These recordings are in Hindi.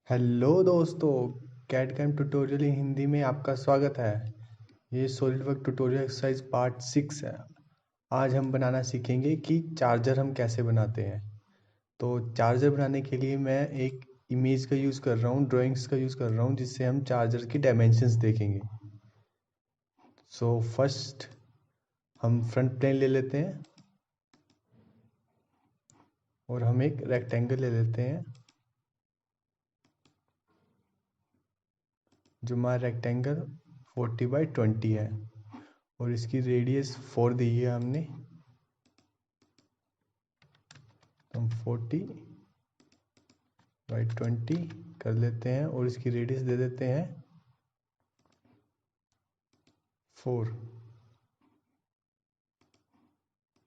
हेलो दोस्तों, CAD CAM tutorial in Hindi में आपका स्वागत है। ये सॉलिडवर्क ट्यूटोरियल एक्सरसाइज पार्ट 6 है। आज हम बनाना सीखेंगे कि चार्जर हम कैसे बनाते हैं। तो चार्जर बनाने के लिए मैं एक इमेज का यूज़ कर रहा हूँ, ड्राइंग्स का यूज़ कर रहा हूँ, जिससे हम चार्जर की डायमेंशंस देखेंगे। सो फर्स्ट हम फ्रंट प्लेन ले लेते हैं और हम एक रेक्टेंगल ले लेते हैं। जो हमारा रेक्टेंगल 40x20 है और इसकी रेडियस 4 दी है हमने। हम 40x20 कर लेते हैं और इसकी रेडियस दे देते हैं 4।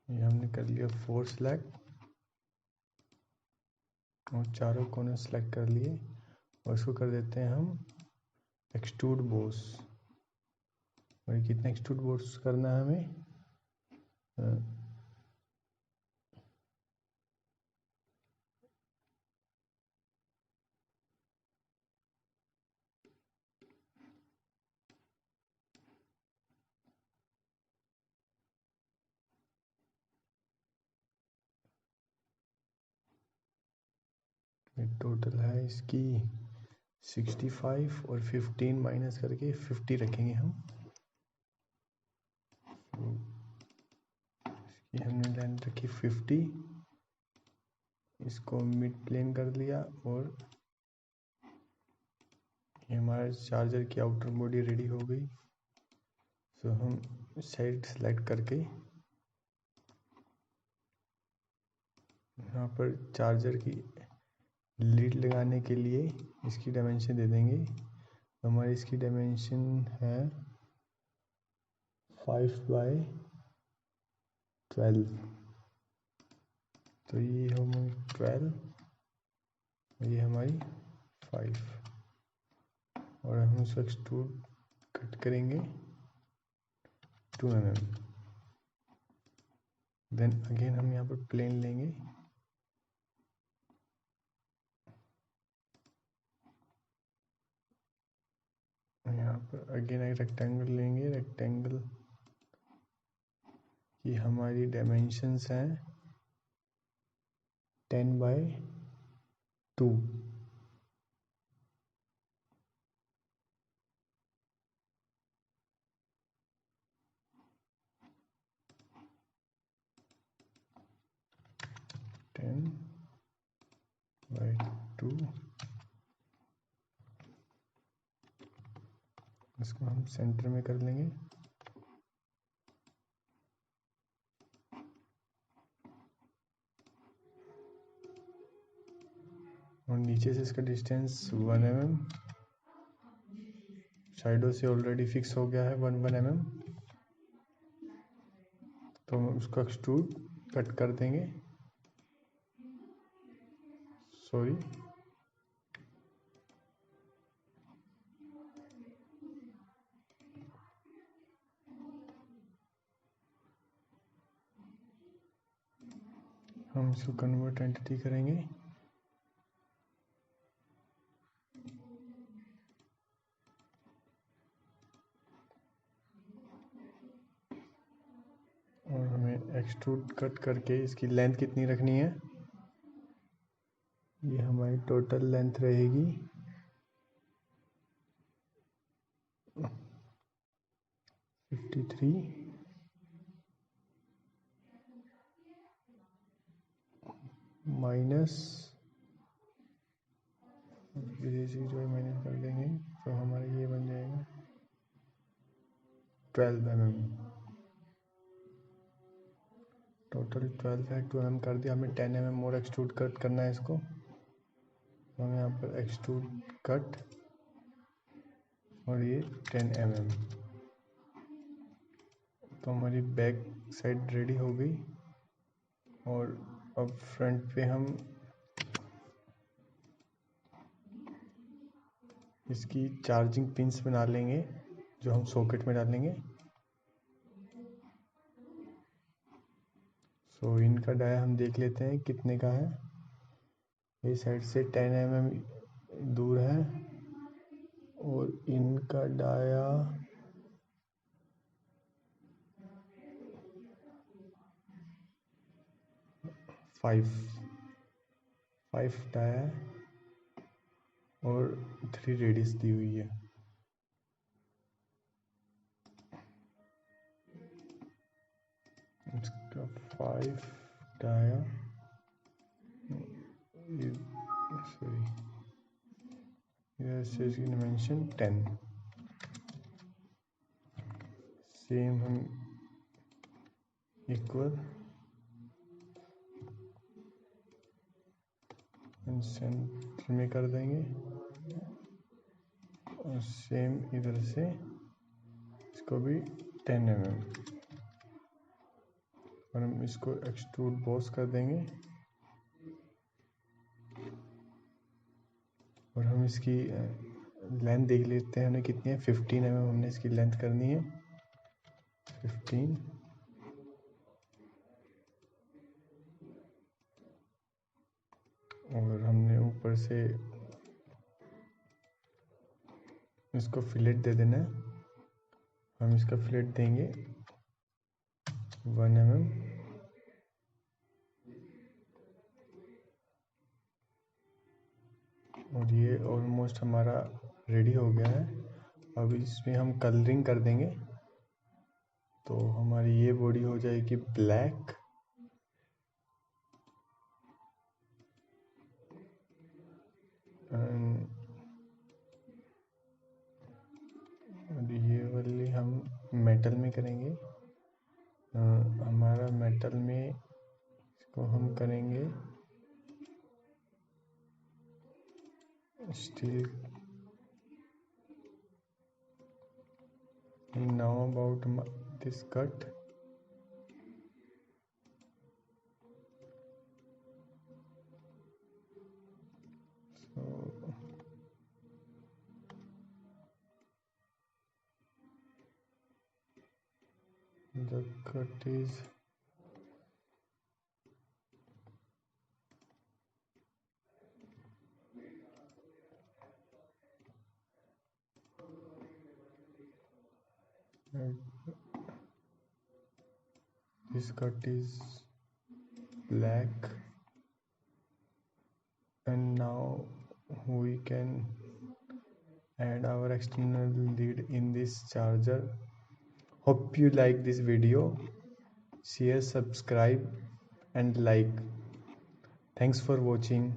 ये हमने कर लिया 4 सेलेक्ट और चारों कोने सेलेक्ट कर लिए और इसको कर देते हैं हम एक्सट्रूड बोस। और ये कितना एक्सट्रूड बोस करना है हमें? टोटल है इसकी 65 और 15 माइनस करके 50 रखेंगे हम। इसकी हमने लेंथ रखी 50, इसको मिड प्लेन कर लिया और ये हमारा चार्जर की आउटर बॉडी रेडी हो गई। सो हम साइड सेलेक्ट करके यहाँ पर चार्जर की लीड लगाने के लिए इसकी डायमेंशन दे देंगे। हमारी इसकी डायमेंशन है 5x12। तो ये हमारी 12, ये हमारी 5 और हम इसको एक्सट्रूड कट करेंगे 2 mm। देन अगेन हम यहाँ पर प्लेन लेंगे, यहाँ पर अगेन एक रेक्टेंगल लेंगे। रेक्टेंगल की हमारी डायमेंशंस हैं 10x2। इसको हम सेंटर में कर लेंगे और नीचे से इसका डिस्टेंस 1 mm। साइडों से ऑलरेडी फिक्स हो गया है 1 mm। तो हम उसका एक्सट्रूड कट कर देंगे। सॉरी, हम इसको कन्वर्ट एंटिटी करेंगे। और हमें एक्सट्रूड कट करके इसकी लेंथ कितनी रखनी है? ये हमारी टोटल लेंथ रहेगी 53 माइनस जो माइनस कर देंगे तो हमारा ये बन जाएगा 12 mm। टोटल 12 है, 2 mm कर दिया। हमें 10 mm और एक्सट्रूड कट करना है इसको। तो हम यहाँ पर एक्सट्रूड कट और ये 10 mm। तो हमारी बैक साइड रेडी हो गई और अब फ्रंट पे हम इसकी चार्जिंग पिंस बना लेंगे जो हम सॉकेट में डालेंगे। सो इनका डाया हम देख लेते हैं कितने का है। ये साइड से 10 mm दूर है और इनका डाया 5 डाया है और 3 रेडियस दी हुई है। इसका 5 डाया सॉरी यह डायमेंशन 10। सेम हम इक्वल सेंटर में कर देंगे और सेम इधर से इसको भी 10 mm और हम इसको एक्सट्रूड बॉस कर देंगे और हम इसकी लेंथ देख लेते हैं हमें कितनी है। 15 mm हमने इसकी लेंथ करनी है 15। और हमने ऊपर से इसको फिलेट दे देना है। हम इसका फिलेट देंगे 1 mm और ये ऑलमोस्ट हमारा रेडी हो गया है। अब इसमें हम कलरिंग कर देंगे तो हमारी ये बॉडी हो जाएगी ब्लैक और ये वाली हम मेटल में करेंगे। हमारा मेटल में इसको हम करेंगे steel. now about this cut so the cut is this cut is black and now we can add our external lead in this charger. Hope you like this video. Share, subscribe and like. Thanks for watching.